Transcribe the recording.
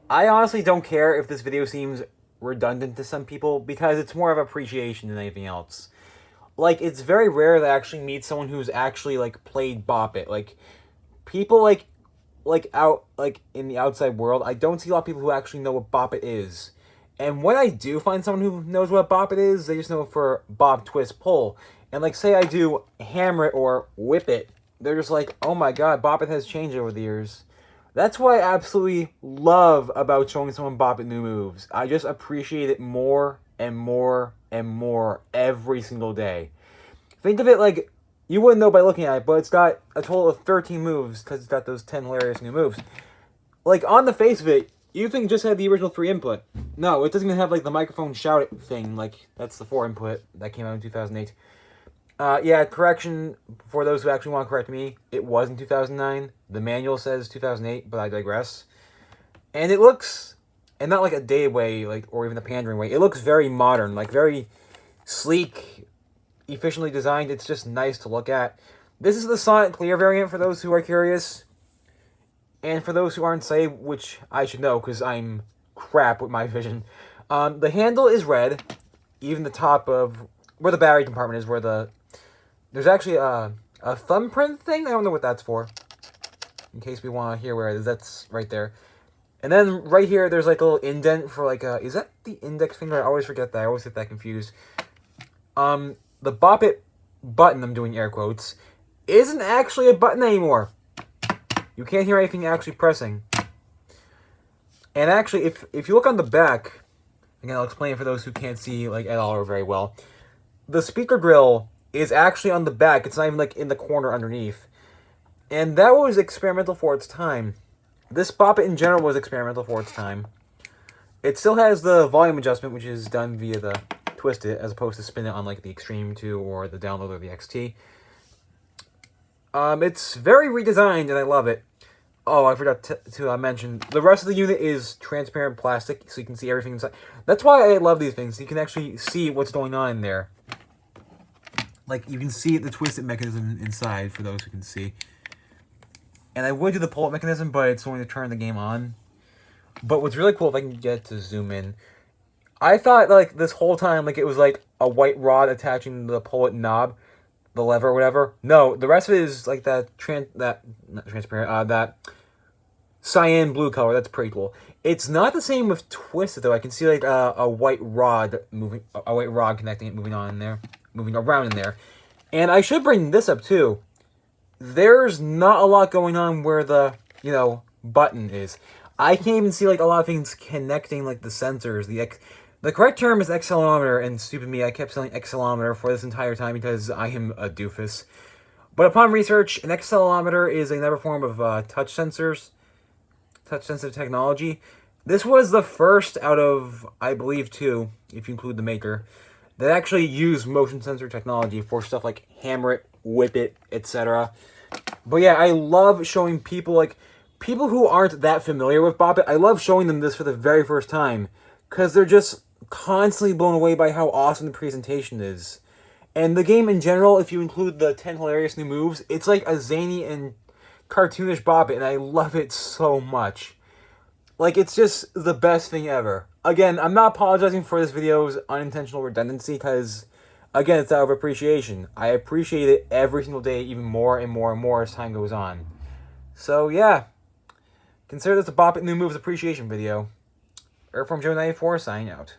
I honestly don't care if this video seems redundant to some people because it's more of appreciation than anything else. Like, it's very rare that I actually meet someone who's actually like played Bop-It. Like, people out like in the outside world, I don't see a lot of people who actually know what Bop-It is. And when I do find someone who knows what Bop-It is, they just know it for bob, twist, pull. And like, say I do hammer it or whip it, they're just like, oh my god, Bop-It has changed over the years. That's what I absolutely love about showing someone Bop-It new moves. I just appreciate it more and more and more every single day. Think of it like, you wouldn't know by looking at it, but it's got a total of 13 moves because it's got those 10 hilarious new moves. Like, on the face of it, you think it just had the original 3 input. No, it doesn't even have like the microphone shout it thing. Like, that's the 4 input that came out in 2008. Yeah, correction for those who actually want to correct me. It was in 2009. The manual says 2008, but I digress. And it looks, and not like a day way, like, or even a pandering way. It looks very modern, like very sleek, efficiently designed. It's just nice to look at. This is the Sonic Clear variant for those who are curious. And for those who aren't, say, which I should know because I'm crap with my vision. The handle is red. Even the top of where the battery compartment is, where there's actually a thumbprint thing. I don't know what that's for. In case we want to hear where it is, that's right there. And then right here, there's like a little indent for like is that the index finger? I always forget that. I always get that confused. The Bop-It button, I'm doing air quotes, isn't actually a button anymore. You can't hear anything actually pressing. And actually, if you look on the back, again, I'll explain it for those who can't see like at all or very well. The speaker grill is actually on the back. It's not even like in the corner underneath. And that was experimental for its time. This Bop-It in general was experimental for its time. It still has the volume adjustment, which is done via the twist it, as opposed to spin it on like the Extreme 2 or the Download or the XT. It's very redesigned, and I love it. Oh, I forgot to mention, the rest of the unit is transparent plastic, so you can see everything inside. That's why I love these things. You can actually see what's going on in there. Like, you can see the twisted mechanism inside, for those who can see. And I would do the pull-up mechanism, but it's going to turn the game on. But what's really cool, if I can get to zoom in, I thought, like, this whole time, like, it was, like, a white rod attaching the pull-it knob, the lever or whatever. No, the rest of it is, like, that cyan blue color. That's pretty cool. It's not the same with Twisted, though. I can see, like, a white rod connecting it, moving around in there. And I should bring this up, too. There's not a lot going on where the, button is. I can't even see, like, a lot of things connecting, like, the sensors. The correct term is accelerometer, and stupid me, I kept saying accelerometer for this entire time because I am a doofus. But upon research, an accelerometer is another form of touch-sensitive technology. This was the first out of, I believe, 2, if you include the maker, that actually use motion sensor technology for stuff like hammer it, whip it, etc. But yeah, I love showing people who aren't that familiar with Bop-It, I love showing them this for the very first time, because they're just constantly blown away by how awesome the presentation is. And the game in general, if you include the 10 hilarious new moves, it's like a zany and cartoonish Bop-It, and I love it so much. Like, it's just the best thing ever. Again, I'm not apologizing for this video's unintentional redundancy, because, again, it's out of appreciation. I appreciate it every single day, even more and more and more as time goes on. So, yeah. Consider this a Bop-It New Moves appreciation video. Earthworm Joe 94 signing out.